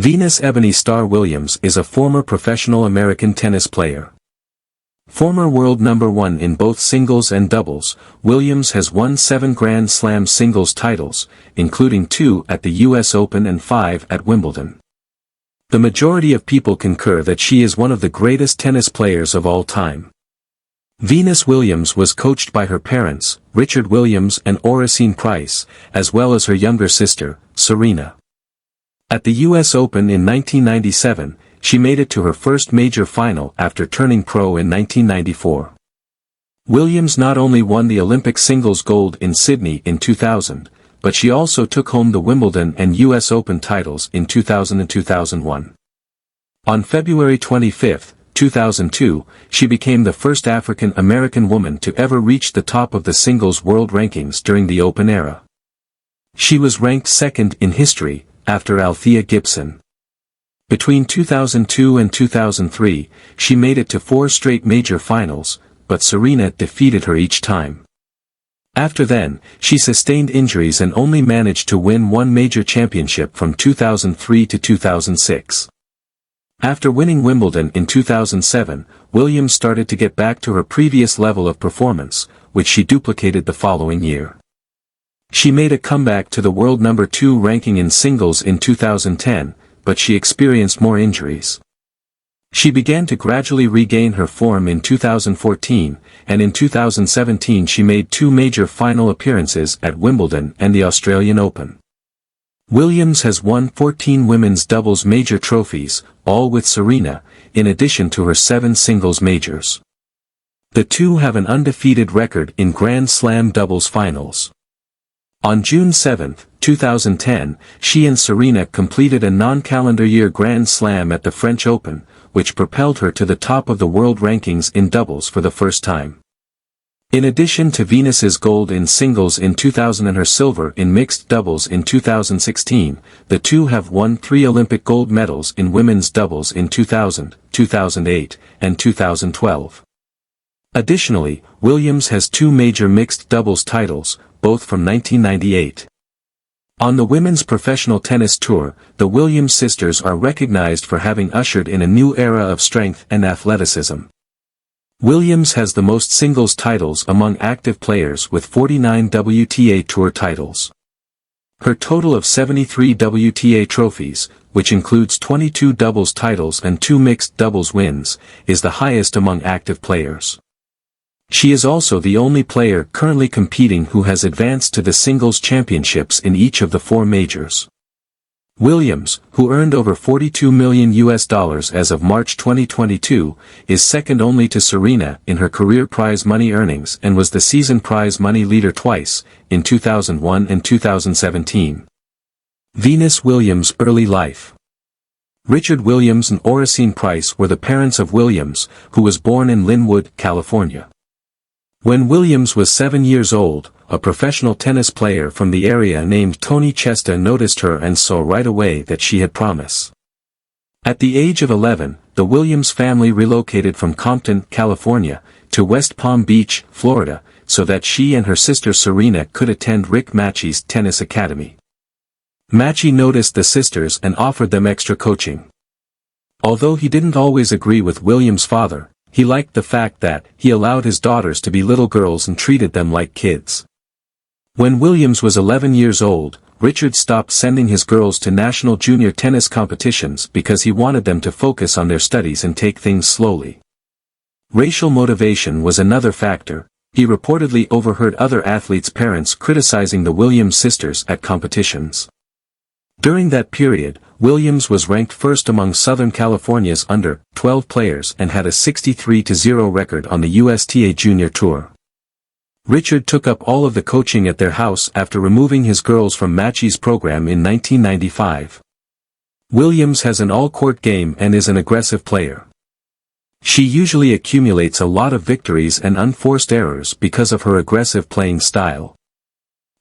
Venus Ebony Starr Williams is a former professional American tennis player. Former world number 1 in both singles and doubles, Williams has won 7 Grand Slam singles titles, including 2 at the U.S. Open and 5 at Wimbledon. The majority of people concur that she is one of the greatest tennis players of all time. Venus Williams was coached by her parents, Richard Williams and Oracene Price, as well as her younger sister, Serena. At the U.S. Open in 1997, she made it to her first major final after turning pro in 1994. Williams not only won the Olympic singles gold in Sydney in 2000, but she also took home the Wimbledon and U.S. Open titles in 2000 and 2001. On February 25, 2002, she became the first African-American woman to ever reach the top of the singles world rankings during the Open era. She was ranked second in history, after Althea Gibson. Between 2002 and 2003, she made it to 4 straight major finals, but Serena defeated her each time. After then, she sustained injuries and only managed to win 1 major championship from 2003 to 2006. After winning Wimbledon in 2007, Williams started to get back to her previous level of performance, which she duplicated the following year. She made a comeback to the world number 2 ranking in singles in 2010, but she experienced more injuries. She began to gradually regain her form in 2014, and in 2017 she made 2 major final appearances at Wimbledon and the Australian Open. Williams has won 14 women's doubles major trophies, all with Serena, in addition to her 7 singles majors. The two have an undefeated record in Grand Slam doubles finals. On June 7, 2010, she and Serena completed a non-calendar year Grand Slam at the French Open, which propelled her to the top of the world rankings in doubles for the first time. In addition to Venus's gold in singles in 2000 and her silver in mixed doubles in 2016, the two have won 3 Olympic gold medals in women's doubles in 2000, 2008, and 2012. Additionally, Williams has 2 major mixed doubles titles, both from 1998. On the women's professional tennis tour, the Williams sisters are recognized for having ushered in a new era of strength and athleticism. Williams has the most singles titles among active players with 49 WTA Tour titles. Her total of 73 WTA trophies, which includes 22 doubles titles and 2 mixed doubles wins, is the highest among active players. She is also the only player currently competing who has advanced to the singles championships in each of the 4 majors. Williams, who earned over $42 million as of March 2022, is second only to Serena in her career prize money earnings and was the season prize money leader twice, in 2001 and 2017. Venus Williams' early life. Richard Williams and Oracene Price were the parents of Williams, who was born in Linwood, California. When Williams was 7 years old, a professional tennis player from the area named Tony Chesta noticed her and saw right away that she had promise. At the age of 11, the Williams family relocated from Compton, California, to West Palm Beach, Florida, so that she and her sister Serena could attend Rick Matchie's tennis academy. Matchie noticed the sisters and offered them extra coaching. Although he didn't always agree with Williams' father, he liked the fact that he allowed his daughters to be little girls and treated them like kids. When Williams was 11 years old, Richard stopped sending his girls to national junior tennis competitions because he wanted them to focus on their studies and take things slowly. Racial motivation was another factor. He reportedly overheard other athletes' parents criticizing the Williams sisters at competitions. During that period, Williams was ranked first among Southern California's under-12 players and had a 63-0 record on the USTA Junior Tour. Richard took up all of the coaching at their house after removing his girls from Matchie's program in 1995. Williams has an all-court game and is an aggressive player. She usually accumulates a lot of victories and unforced errors because of her aggressive playing style.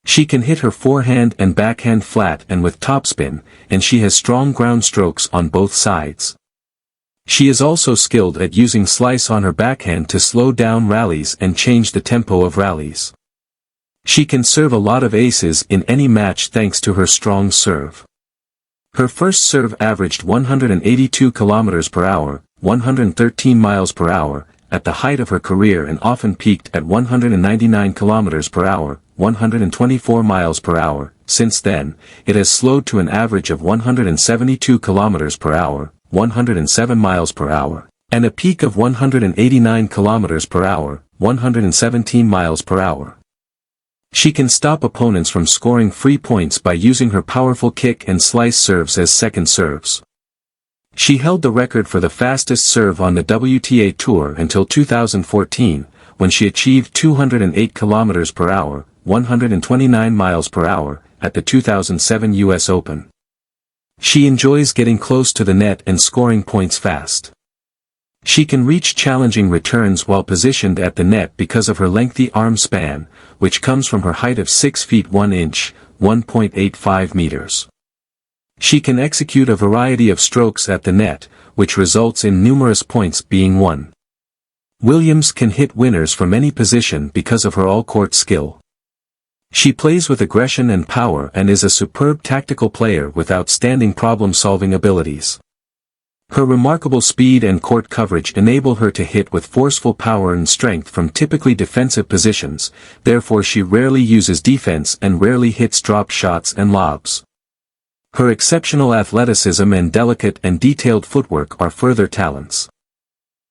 She can hit her forehand and backhand flat and with topspin, and she has strong ground strokes on both sides. She is also skilled at using slice on her backhand to slow down rallies and change the tempo of rallies. She can serve a lot of aces in any match thanks to her strong serve. Her first serve averaged 182 km per hour, 113 miles per hour, at the height of her career, and often peaked at 199 km per hour, 124 miles per hour. Since then, it has slowed to an average of 172 km per hour, 107 miles per hour, and a peak of 189 km per hour, 117 miles per hour. She can stop opponents from scoring free points by using her powerful kick and slice serves as second serves. She held the record for the fastest serve on the WTA Tour until 2014, when she achieved 208 km per hour, 129 miles per hour, at the 2007 U.S. Open. She enjoys getting close to the net and scoring points fast. She can reach challenging returns while positioned at the net because of her lengthy arm span, which comes from her height of 6 feet 1 inch, 1.85 meters. She can execute a variety of strokes at the net, which results in numerous points being won. Williams can hit winners from any position because of her all-court skill. She plays with aggression and power and is a superb tactical player with outstanding problem-solving abilities. Her remarkable speed and court coverage enable her to hit with forceful power and strength from typically defensive positions, therefore she rarely uses defense and rarely hits drop shots and lobs. Her exceptional athleticism and delicate and detailed footwork are further talents.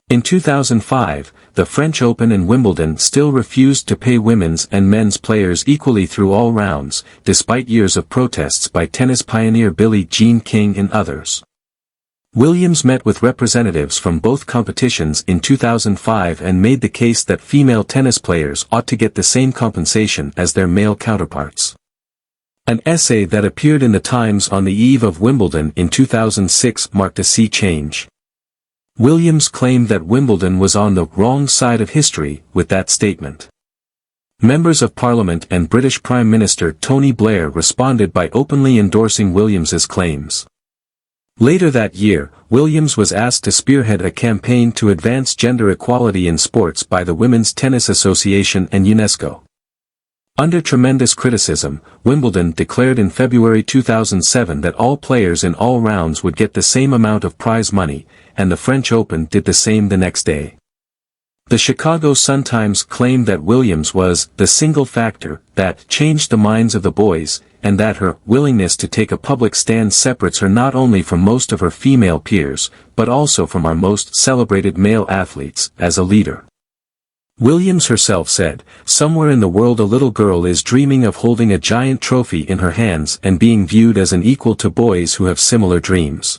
In 2005, the French Open and Wimbledon still refused to pay women's and men's players equally through all rounds, despite years of protests by tennis pioneer Billie Jean King and others. Williams met with representatives from both competitions in 2005 and made the case that female tennis players ought to get the same compensation as their male counterparts. An essay that appeared in the Times on the eve of Wimbledon in 2006 marked a sea change. Williams claimed that Wimbledon was on the wrong side of history with that statement. Members of Parliament and British Prime Minister Tony Blair responded by openly endorsing Williams's claims. Later that year, Williams was asked to spearhead a campaign to advance gender equality in sports by the Women's Tennis Association and UNESCO. Under tremendous criticism, Wimbledon declared in February 2007 that all players in all rounds would get the same amount of prize money, and the French Open did the same the next day. The Chicago Sun-Times claimed that Williams was the single factor that changed the minds of the boys, and that her willingness to take a public stand separates her not only from most of her female peers, but also from our most celebrated male athletes, as a leader. Williams herself said, "Somewhere in the world a little girl is dreaming of holding a giant trophy in her hands and being viewed as an equal to boys who have similar dreams."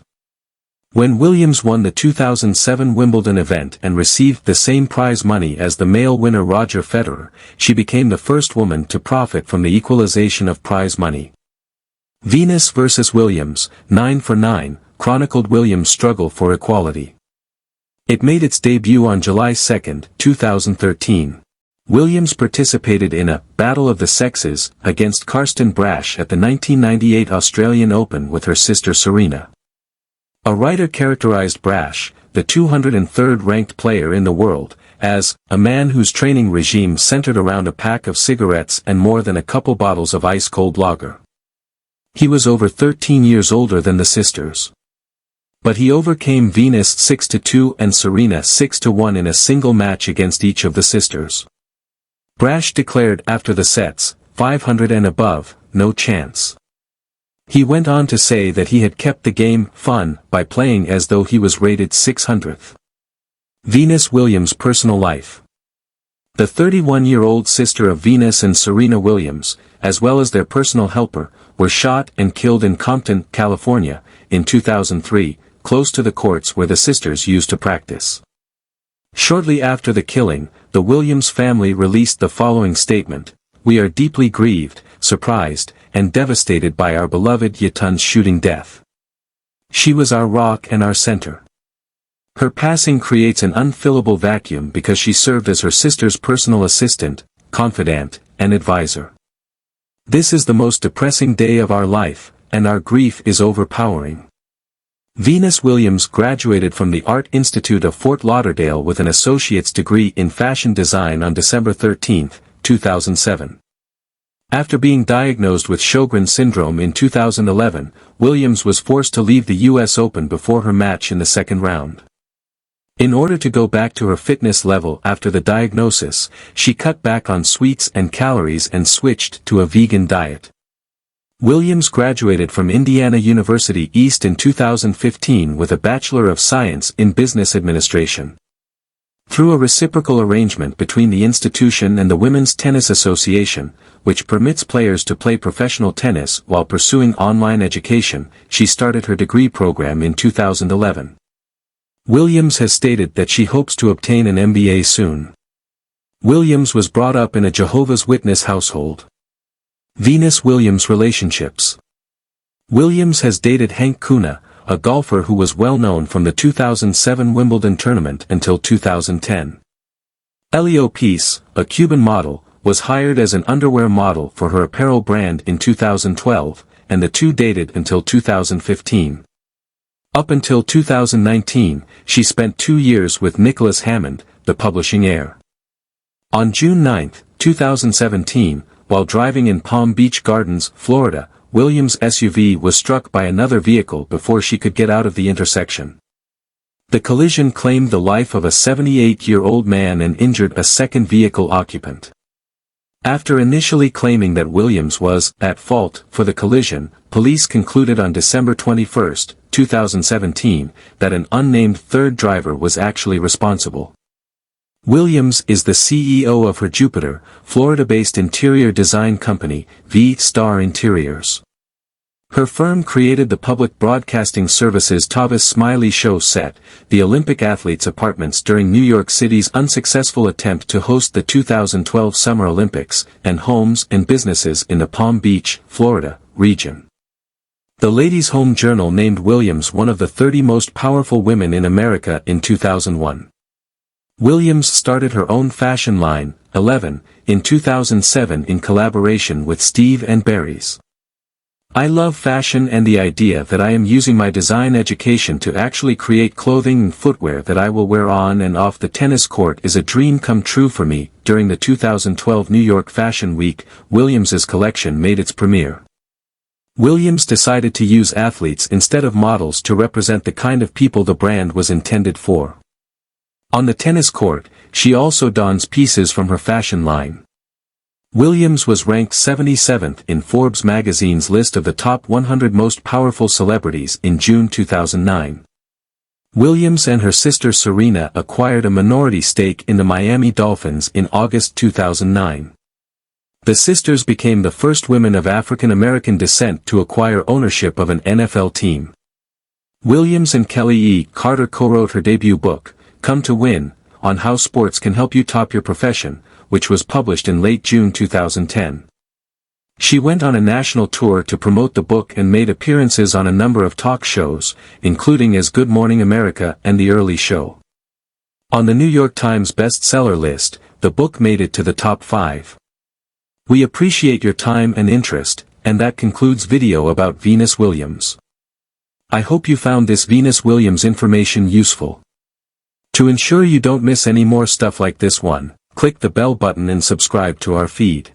When Williams won the 2007 Wimbledon event and received the same prize money as the male winner Roger Federer, she became the first woman to profit from the equalization of prize money. Venus vs. Williams, 9 for 9, chronicled Williams' struggle for equality. It made its debut on July 2, 2013. Williams participated in a Battle of the Sexes against Karsten Brasch at the 1998 Australian Open with her sister Serena. A writer characterized Brasch, the 203rd ranked player in the world, as a man whose training regime centered around a pack of cigarettes and more than a couple bottles of ice-cold lager. He was over 13 years older than the sisters. But he overcame Venus 6-2 and Serena 6-1 in a single match against each of the sisters. Brasch declared after the sets, 500 and above, no chance. He went on to say that he had kept the game fun by playing as though he was rated 600th. Venus Williams' personal life. The 31-year-old sister of Venus and Serena Williams, as well as their personal helper, were shot and killed in Compton, California, in 2003, close to the courts where the sisters used to practice. Shortly after the killing, the Williams family released the following statement: "We are deeply grieved, surprised, and devastated by our beloved Yitun's shooting death. She was our rock and our center. Her passing creates an unfillable vacuum because she served as her sister's personal assistant, confidant, and advisor. This is the most depressing day of our life, and our grief is overpowering." Venus Williams graduated from the Art Institute of Fort Lauderdale with an associate's degree in fashion design on December 13, 2007. After being diagnosed with Sjogren's syndrome in 2011, Williams was forced to leave the U.S. Open before her match in the second round. In order to go back to her fitness level after the diagnosis, she cut back on sweets and calories and switched to a vegan diet. Williams graduated from Indiana University East in 2015 with a Bachelor of Science in Business Administration. Through a reciprocal arrangement between the institution and the Women's Tennis Association, which permits players to play professional tennis while pursuing online education, she started her degree program in 2011. Williams has stated that she hopes to obtain an MBA soon. Williams was brought up in a Jehovah's Witness household. Venus-Williams relationships. Williams has dated Hank Kuna, a golfer who was well known from the 2007 Wimbledon tournament until 2010. Elio Peace, a Cuban model, was hired as an underwear model for her apparel brand in 2012, and the two dated until 2015. Up until 2019, she spent 2 years with Nicholas Hammond, the publishing heir. On June 9, 2017, while driving in Palm Beach Gardens, Florida, Williams' SUV was struck by another vehicle before she could get out of the intersection. The collision claimed the life of a 78-year-old man and injured a second vehicle occupant. After initially claiming that Williams was at fault for the collision, police concluded on December 21, 2017, that an unnamed third driver was actually responsible. Williams is the CEO of her Jupiter, Florida-based interior design company, Ebony Starr Interiors. Her firm created the public broadcasting services Tavis Smiley show set, the Olympic athletes' apartments during New York City's unsuccessful attempt to host the 2012 Summer Olympics, and homes and businesses in the Palm Beach, Florida, region. The Ladies' Home Journal named Williams one of the 30 most powerful women in America in 2001. Williams started her own fashion line, 11, in 2007 in collaboration with Steve and Barry's. I love fashion, and the idea that I am using my design education to actually create clothing and footwear that I will wear on and off the tennis court is a dream come true for me. During the 2012 New York Fashion Week, Williams's collection made its premiere. Williams decided to use athletes instead of models to represent the kind of people the brand was intended for. On the tennis court, she also dons pieces from her fashion line. Williams was ranked 77th in Forbes magazine's list of the top 100 most powerful celebrities in June 2009. Williams and her sister Serena acquired a minority stake in the Miami Dolphins in August 2009. The sisters became the first women of African American descent to acquire ownership of an NFL team. Williams and Kelly E. Carter co-wrote her debut book, Come to Win, on how sports can help you top your profession, which was published in late June 2010. She went on a national tour to promote the book and made appearances on a number of talk shows, including as Good Morning America and The Early Show. On the New York Times bestseller list, the book made it to the top 5. We appreciate your time and interest, and that concludes video about Venus Williams. I hope you found this Venus Williams information useful. To ensure you don't miss any more stuff like this one, click the bell button and subscribe to our feed.